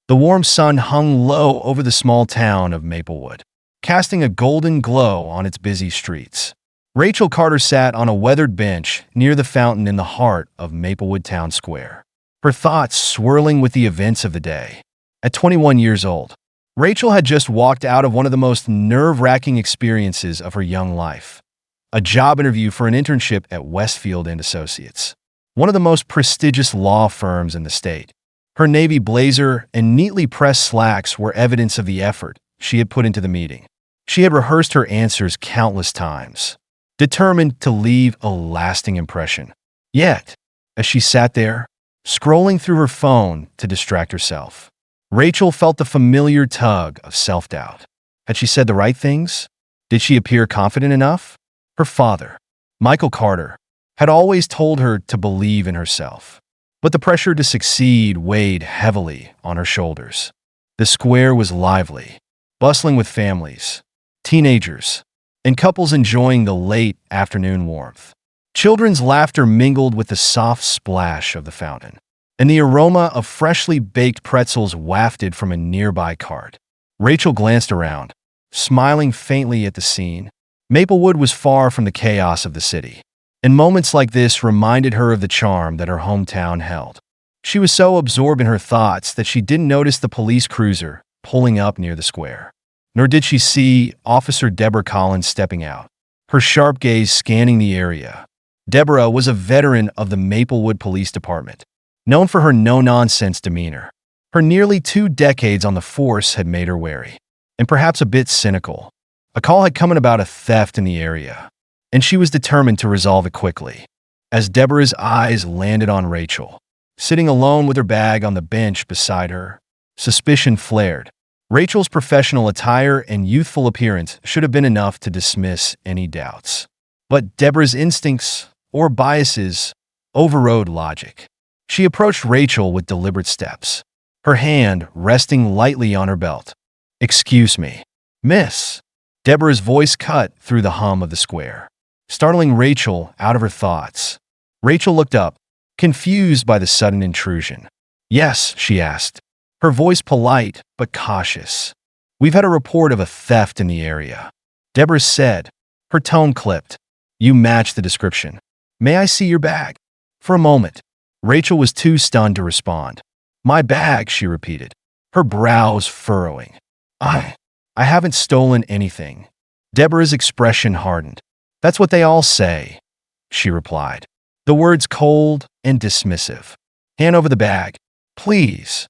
The warm sun hung low over the small town of Maplewood, casting a golden glow on its busy streets. Rachel Carter sat on a weathered bench near the fountain in the heart of Maplewood Town Square, her thoughts swirling with the events of the day. At 21 years old, Rachel had just walked out of one of the most nerve-wracking experiences of her young life, a job interview for an internship at Westfield and Associates, one of the most prestigious law firms in the state. Her navy blazer and neatly pressed slacks were evidence of the effort she had put into the meeting. She had rehearsed her answers countless times, determined to leave a lasting impression. Yet, as she sat there, scrolling through her phone to distract herself, Rachel felt the familiar tug of self-doubt. Had she said the right things? Did she appear confident enough? Her father, Michael Carter, had always told her to believe in herself, but the pressure to succeed weighed heavily on her shoulders. The square was lively, bustling with families, teenagers, and couples enjoying the late afternoon warmth. Children's laughter mingled with the soft splash of the fountain, and the aroma of freshly baked pretzels wafted from a nearby cart. Rachel glanced around, smiling faintly at the scene. Maplewood was far from the chaos of the city, and moments like this reminded her of the charm that her hometown held. She was so absorbed in her thoughts that she didn't notice the police cruiser pulling up near the square. Nor did she see Officer Deborah Collins stepping out, her sharp gaze scanning the area. Deborah was a veteran of the Maplewood Police Department, known for her no-nonsense demeanor. Her nearly 2 decades on the force had made her wary, and perhaps a bit cynical. A call had come in about a theft in the area, and she was determined to resolve it quickly. As Deborah's eyes landed on Rachel, sitting alone with her bag on the bench beside her, suspicion flared. Rachel's professional attire and youthful appearance should have been enough to dismiss any doubts. But Deborah's instincts, or biases, overrode logic. She approached Rachel with deliberate steps, her hand resting lightly on her belt. "Excuse me, miss." Deborah's voice cut through the hum of the square, startling Rachel out of her thoughts. Rachel looked up, confused by the sudden intrusion. "Yes," she asked, her voice polite but cautious. "We've had a report of a theft in the area," Deborah said, her tone clipped. "You match the description. May I see your bag?" For a moment, Rachel was too stunned to respond. "My bag," she repeated, her brows furrowing. I haven't stolen anything." Deborah's expression hardened. "That's what they all say," she replied, the words cold and dismissive. "Hand over the bag, please."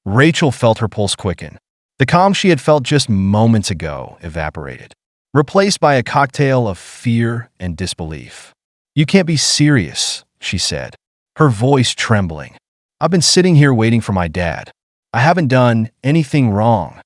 Rachel felt her pulse quicken. The calm she had felt just moments ago evaporated, replaced by a cocktail of fear and disbelief. "You can't be serious," she said, her voice trembling. "I've been sitting here waiting for my dad. I haven't done anything wrong."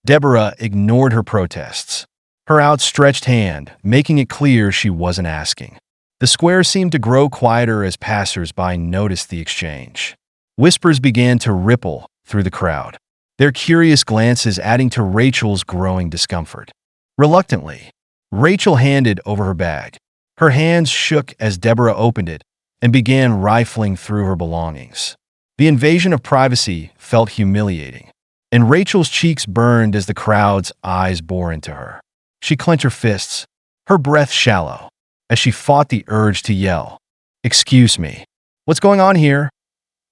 Deborah ignored her protests, her outstretched hand making it clear she wasn't asking. The square seemed to grow quieter as passers-by noticed the exchange. Whispers began to ripple through the crowd, their curious glances adding to Rachel's growing discomfort. Reluctantly, Rachel handed over her bag. Her hands shook as Deborah opened it and began rifling through her belongings. The invasion of privacy felt humiliating, and Rachel's cheeks burned as the crowd's eyes bore into her. She clenched her fists, her breath shallow, as she fought the urge to yell, "Excuse me, what's going on here?"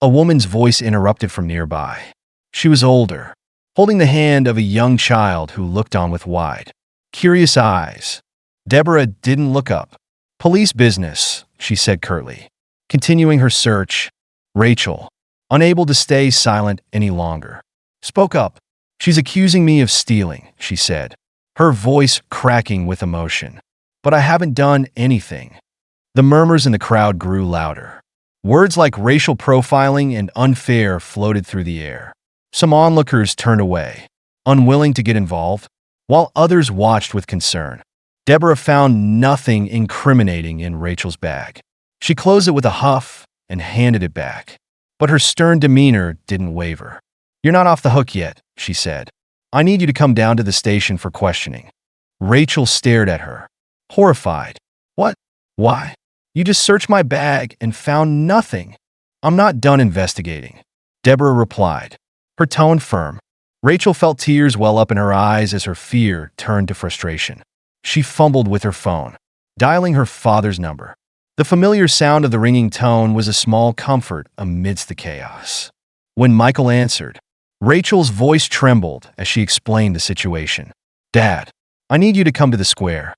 A woman's voice interrupted from nearby. She was older, holding the hand of a young child who looked on with wide, curious eyes. Deborah didn't look up. "Police business," she said curtly, continuing her search. Rachel, unable to stay silent any longer, spoke up. "She's accusing me of stealing," she said, her voice cracking with emotion. "But I haven't done anything." The murmurs in the crowd grew louder. Words like racial profiling and unfair floated through the air. Some onlookers turned away, unwilling to get involved, while others watched with concern. Deborah found nothing incriminating in Rachel's bag. She closed it with a huff and handed it back. But her stern demeanor didn't waver. "You're not off the hook yet," she said. "I need you to come down to the station for questioning." Rachel stared at her, horrified. "What? Why? You just searched my bag and found nothing." "I'm not done investigating," Deborah replied, her tone firm. Rachel felt tears well up in her eyes as her fear turned to frustration. She fumbled with her phone, dialing her father's number. The familiar sound of the ringing tone was a small comfort amidst the chaos. When Michael answered, Rachel's voice trembled as she explained the situation. "Dad, I need you to come to the square,"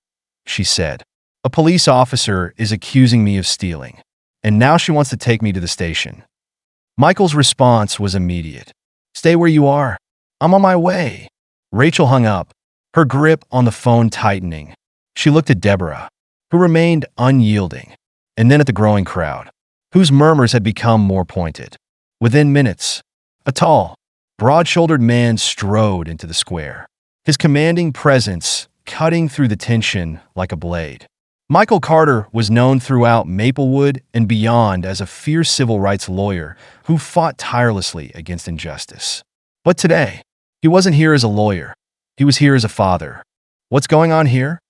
she said. "A police officer is accusing me of stealing, and now she wants to take me to the station." Michael's response was immediate. "Stay where you are. I'm on my way." Rachel hung up, her grip on the phone tightening. She looked at Deborah, who remained unyielding, and then at the growing crowd, whose murmurs had become more pointed. Within minutes, a tall, broad-shouldered man strode into the square, his commanding presence cutting through the tension like a blade. Michael Carter was known throughout Maplewood and beyond as a fierce civil rights lawyer who fought tirelessly against injustice. But today, he wasn't here as a lawyer. He was here as a father. "What's going on here?"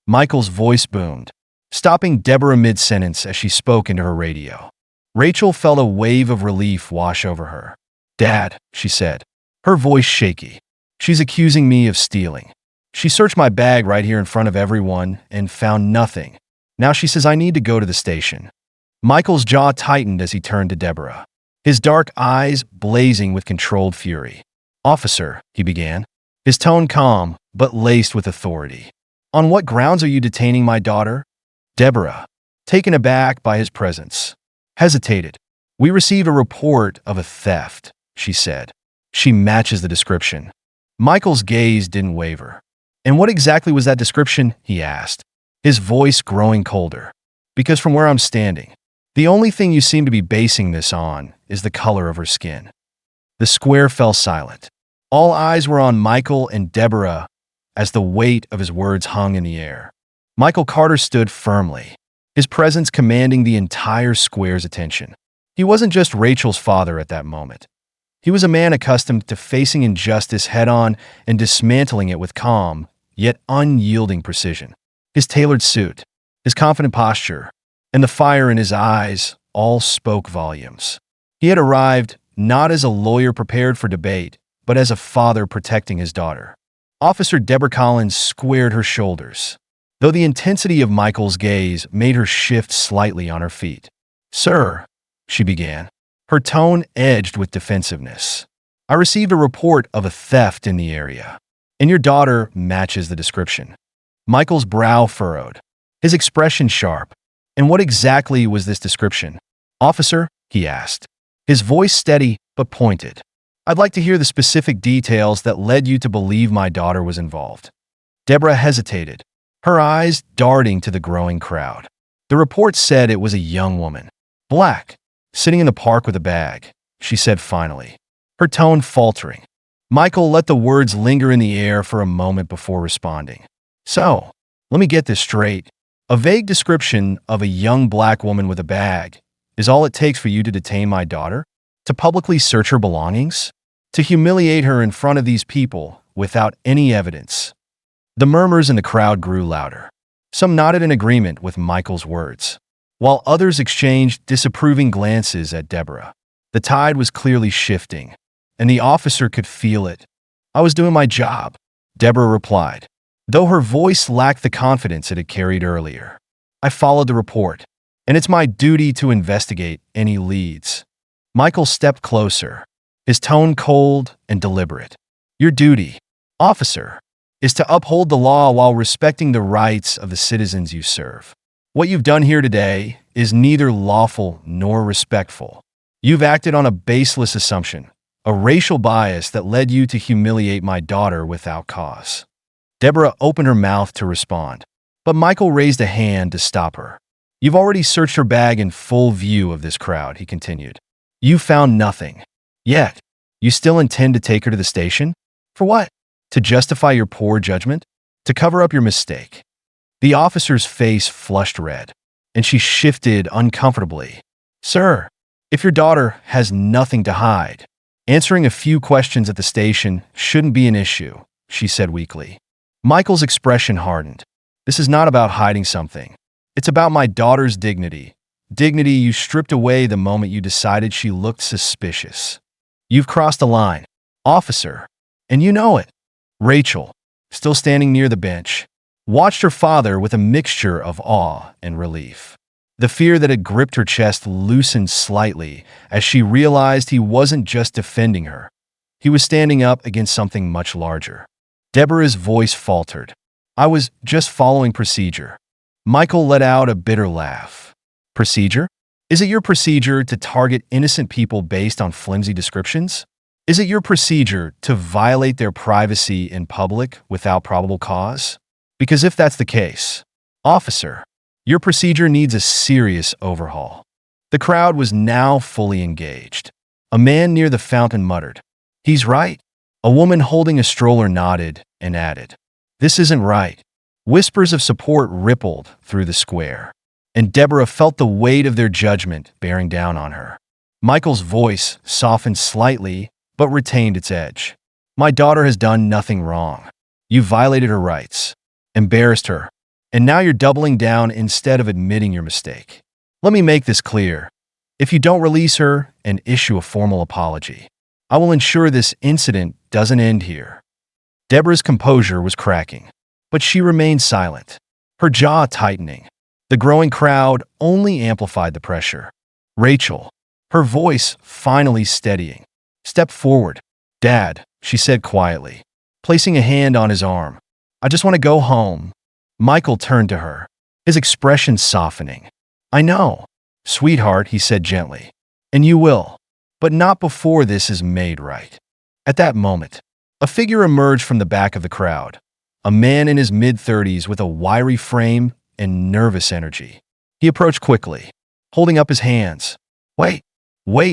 Michael's voice boomed, stopping Deborah mid-sentence as she spoke into her radio. Rachel felt a wave of relief wash over her. "Dad," she said, her voice shaky. "She's accusing me of stealing. She searched my bag right here in front of everyone and found nothing. Now she says I need to go to the station." Michael's jaw tightened as he turned to Deborah, his dark eyes blazing with controlled fury. "Officer," he began, his tone calm but laced with authority. "On what grounds are you detaining my daughter?" Deborah, taken aback by his presence, hesitated. "We received a report of a theft," she said. "She matches the description." Michael's gaze didn't waver. "And what exactly was that description?" he asked, his voice growing colder. "Because from where I'm standing, the only thing you seem to be basing this on is the color of her skin." The square fell silent. All eyes were on Michael and Deborah as the weight of his words hung in the air. Michael Carter stood firmly, his presence commanding the entire square's attention. He wasn't just Rachel's father at that moment. He was a man accustomed to facing injustice head-on and dismantling it with calm, yet unyielding precision. His tailored suit, his confident posture, and the fire in his eyes all spoke volumes. He had arrived not as a lawyer prepared for debate, but as a father protecting his daughter. Officer Deborah Collins squared her shoulders, though the intensity of Michael's gaze made her shift slightly on her feet. "Sir," she began, her tone edged with defensiveness, "I received a report of a theft in the area, and your daughter matches the description." Michael's brow furrowed, his expression sharp. "And what exactly was this description, officer?" he asked, his voice steady but pointed. "I'd like to hear the specific details that led you to believe my daughter was involved." Deborah hesitated, her eyes darting to the growing crowd. "The report said it was a young woman, black, sitting in the park with a bag," she said finally, her tone faltering. Michael let the words linger in the air for a moment before responding. "So, let me get this straight. A vague description of a young black woman with a bag is all it takes for you to detain my daughter? To publicly search her belongings? To humiliate her in front of these people without any evidence?" The murmurs in the crowd grew louder. Some nodded in agreement with Michael's words, while others exchanged disapproving glances at Deborah. The tide was clearly shifting, and the officer could feel it. "I was doing my job," Deborah replied, though her voice lacked the confidence it had carried earlier. "I followed the report, and it's my duty to investigate any leads." Michael stepped closer, his tone cold and deliberate. "Your duty, officer, is to uphold the law while respecting the rights of the citizens you serve. What you've done here today is neither lawful nor respectful. You've acted on a baseless assumption, a racial bias that led you to humiliate my daughter without cause." Deborah opened her mouth to respond, but Michael raised a hand to stop her. "You've already searched her bag in full view of this crowd," he continued. "You found nothing. Yet, you still intend to take her to the station? For what? To justify your poor judgment? To cover up your mistake?" The officer's face flushed red, and she shifted uncomfortably. "Sir, if your daughter has nothing to hide, answering a few questions at the station shouldn't be an issue," she said weakly. Michael's expression hardened. "This is not about hiding something. It's about my daughter's dignity. Dignity you stripped away the moment you decided she looked suspicious." You've crossed a line, officer, and you know it. Rachel, still standing near the bench, watched her father with a mixture of awe and relief. The fear that had gripped her chest loosened slightly as she realized he wasn't just defending her. He was standing up against something much larger. Deborah's voice faltered. I was just following procedure. Michael let out a bitter laugh. Procedure? Is it your procedure to target innocent people based on flimsy descriptions? Is it your procedure to violate their privacy in public without probable cause? Because if that's the case, officer, your procedure needs a serious overhaul. The crowd was now fully engaged. A man near the fountain muttered, "He's right." A woman holding a stroller nodded and added, "This isn't right." Whispers of support rippled through the square, and Deborah felt the weight of their judgment bearing down on her. Michael's voice softened slightly but retained its edge. My daughter has done nothing wrong. You violated her rights, embarrassed her, and now you're doubling down instead of admitting your mistake. Let me make this clear. If you don't release her and issue a formal apology, I will ensure this incident doesn't end here. Deborah's composure was cracking, but she remained silent, her jaw tightening. The growing crowd only amplified the pressure. Rachel, her voice finally steadying, stepped forward. Dad, she said quietly, placing a hand on his arm. I just want to go home. Michael turned to her, his expression softening. I know, sweetheart, he said gently, and you will, but not before this is made right. At that moment, a figure emerged from the back of the crowd, a man in his mid-30s with a wiry frame and nervous energy. He approached quickly, holding up his hands. Wait,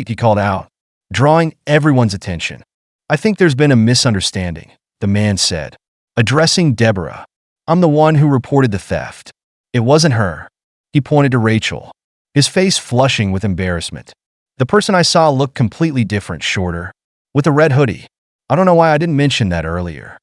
he called out, drawing everyone's attention. I think there's been a misunderstanding, the man said, addressing Deborah. I'm the one who reported the theft. It wasn't her. He pointed to Rachel, his face flushing with embarrassment. The person I saw looked completely different, shorter, with a red hoodie. I don't know why I didn't mention that earlier.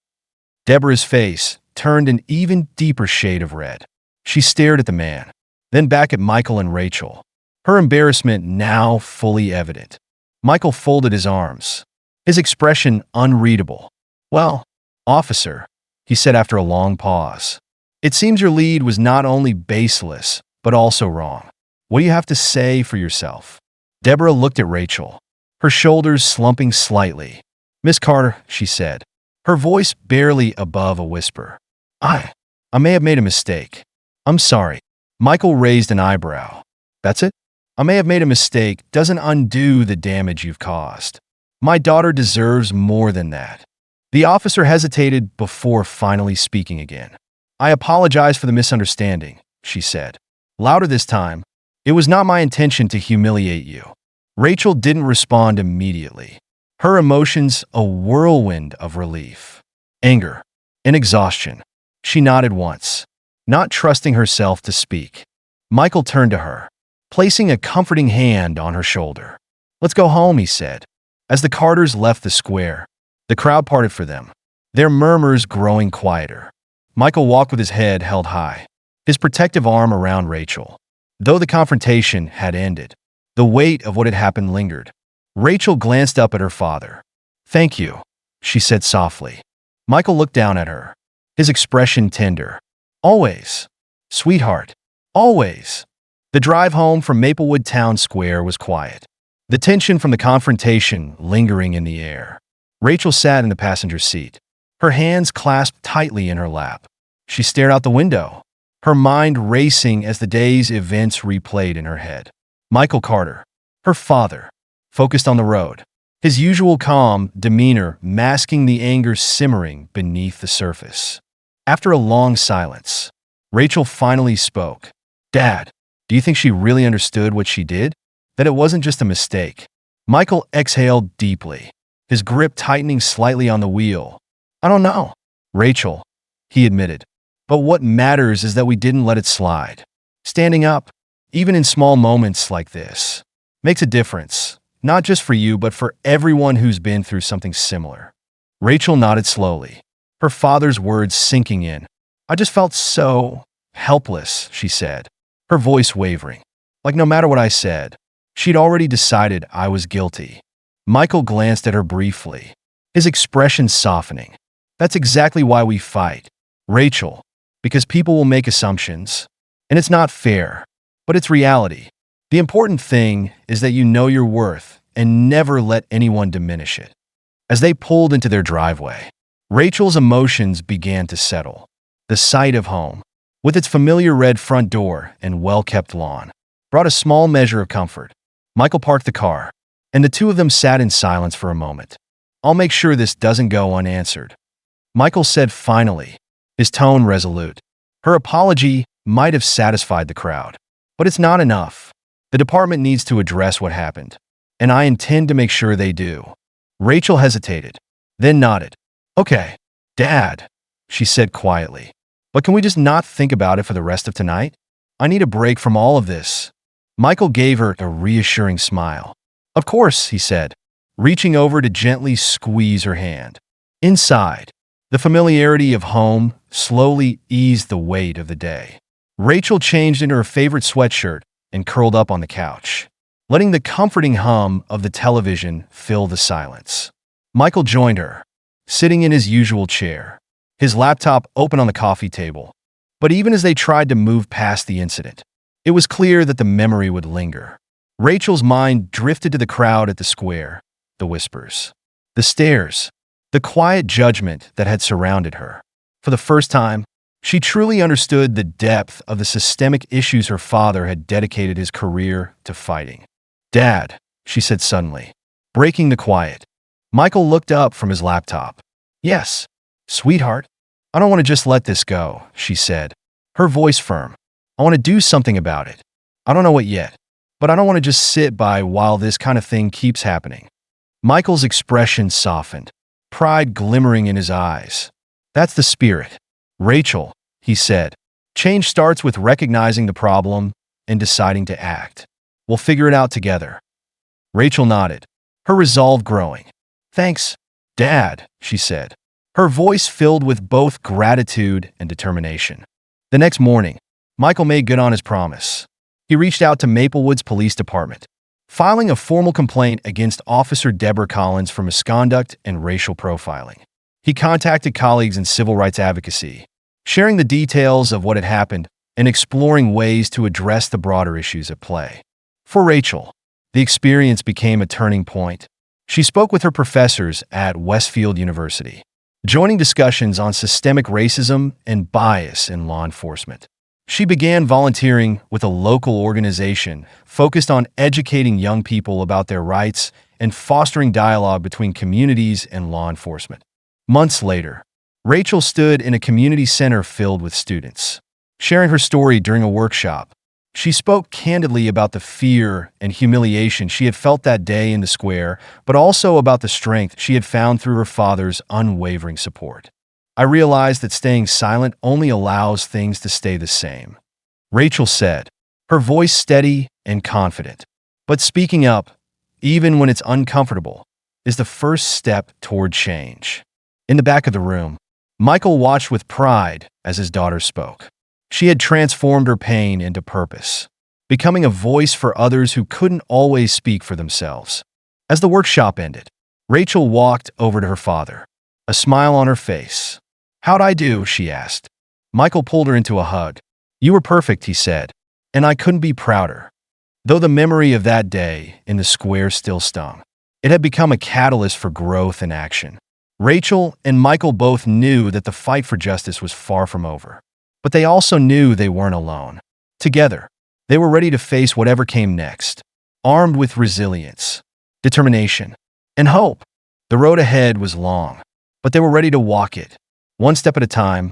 Deborah's face turned an even deeper shade of red. She stared at the man, then back at Michael and Rachel, her embarrassment now fully evident. Michael folded his arms, his expression unreadable. Well, officer, he said after a long pause, it seems your lead was not only baseless, but also wrong. What do you have to say for yourself? Deborah looked at Rachel, her shoulders slumping slightly. Miss Carter, she said, her voice barely above a whisper. I may have made a mistake. I'm sorry. Michael raised an eyebrow. That's it? I may have made a mistake doesn't undo the damage you've caused. My daughter deserves more than that. The officer hesitated before finally speaking again. I apologize for the misunderstanding, she said. Louder this time. It was not my intention to humiliate you. Rachel didn't respond immediately. Her emotions a whirlwind of relief, anger, and exhaustion. She nodded once, not trusting herself to speak. Michael turned to her, placing a comforting hand on her shoulder. Let's go home, he said. As the Carters left the square, the crowd parted for them, their murmurs growing quieter. Michael walked with his head held high, his protective arm around Rachel. Though the confrontation had ended, the weight of what had happened lingered. Rachel glanced up at her father. Thank you, she said softly. Michael looked down at her, his expression tender. Always, sweetheart, always. The drive home from Maplewood Town Square was quiet, the tension from the confrontation lingering in the air. Rachel sat in the passenger seat, her hands clasped tightly in her lap. She stared out the window, her mind racing as the day's events replayed in her head. Michael Carter, her father, focused on the road, his usual calm demeanor masking the anger simmering beneath the surface. After a long silence, Rachel finally spoke. Dad, do you think she really understood what she did? That it wasn't just a mistake? Michael exhaled deeply, his grip tightening slightly on the wheel. I don't know, Rachel, he admitted. But what matters is that we didn't let it slide. Standing up, even in small moments like this, makes a difference, not just for you, but for everyone who's been through something similar. Rachel nodded slowly, her father's words sinking in. I just felt so helpless, she said, her voice wavering. Like no matter what I said, she'd already decided I was guilty. Michael glanced at her briefly, his expression softening. That's exactly why we fight, Rachel, because people will make assumptions. And it's not fair, but it's reality. The important thing is that you know your worth and never let anyone diminish it. As they pulled into their driveway, Rachel's emotions began to settle. The sight of home, with its familiar red front door and well-kept lawn, brought a small measure of comfort. Michael parked the car, and the two of them sat in silence for a moment. "I'll make sure this doesn't go unanswered," Michael said finally, his tone resolute. Her apology might have satisfied the crowd, but it's not enough. The department needs to address what happened, and I intend to make sure they do. Rachel hesitated, then nodded. "Okay, Dad," she said quietly. "But can we just not think about it for the rest of tonight? I need a break from all of this." Michael gave her a reassuring smile. "Of course," he said, reaching over to gently squeeze her hand. Inside, the familiarity of home slowly eased the weight of the day. Rachel changed into her favorite sweatshirt and curled up on the couch, letting the comforting hum of the television fill the silence. Michael joined her, sitting in his usual chair, his laptop open on the coffee table. But even as they tried to move past the incident, it was clear that the memory would linger. Rachel's mind drifted to the crowd at the square, the whispers, the stares, the quiet judgment that had surrounded her. For the first time, she truly understood the depth of the systemic issues her father had dedicated his career to fighting. "Dad," she said suddenly, breaking the quiet. Michael looked up from his laptop. "Yes, sweetheart. I don't want to just let this go," she said, her voice firm. "I want to do something about it. I don't know what yet, but I don't want to just sit by while this kind of thing keeps happening." Michael's expression softened, pride glimmering in his eyes. "That's the spirit, Rachel," he said. "Change starts with recognizing the problem and deciding to act. We'll figure it out together." Rachel nodded, her resolve growing. "Thanks, Dad," she said, her voice filled with both gratitude and determination. The next morning, Michael made good on his promise. He reached out to Maplewood's police department, filing a formal complaint against Officer Deborah Collins for misconduct and racial profiling. He contacted colleagues in civil rights advocacy, sharing the details of what had happened and exploring ways to address the broader issues at play. For Rachel, the experience became a turning point. She spoke with her professors at Westfield University, joining discussions on systemic racism and bias in law enforcement. She began volunteering with a local organization focused on educating young people about their rights and fostering dialogue between communities and law enforcement. Months later, Rachel stood in a community center filled with students. Sharing her story during a workshop, she spoke candidly about the fear and humiliation she had felt that day in the square, but also about the strength she had found through her father's unwavering support. "I realized that staying silent only allows things to stay the same," Rachel said, her voice steady and confident. "But speaking up, even when it's uncomfortable, is the first step toward change." In the back of the room, Michael watched with pride as his daughter spoke. She had transformed her pain into purpose, becoming a voice for others who couldn't always speak for themselves. As the workshop ended, Rachel walked over to her father, a smile on her face. "How'd I do?" she asked. Michael pulled her into a hug. "You were perfect," he said, "and I couldn't be prouder." Though the memory of that day in the square still stung, it had become a catalyst for growth and action. Rachel and Michael both knew that the fight for justice was far from over, but they also knew they weren't alone. Together, they were ready to face whatever came next, armed with resilience, determination, and hope. The road ahead was long, but they were ready to walk it, one step at a time,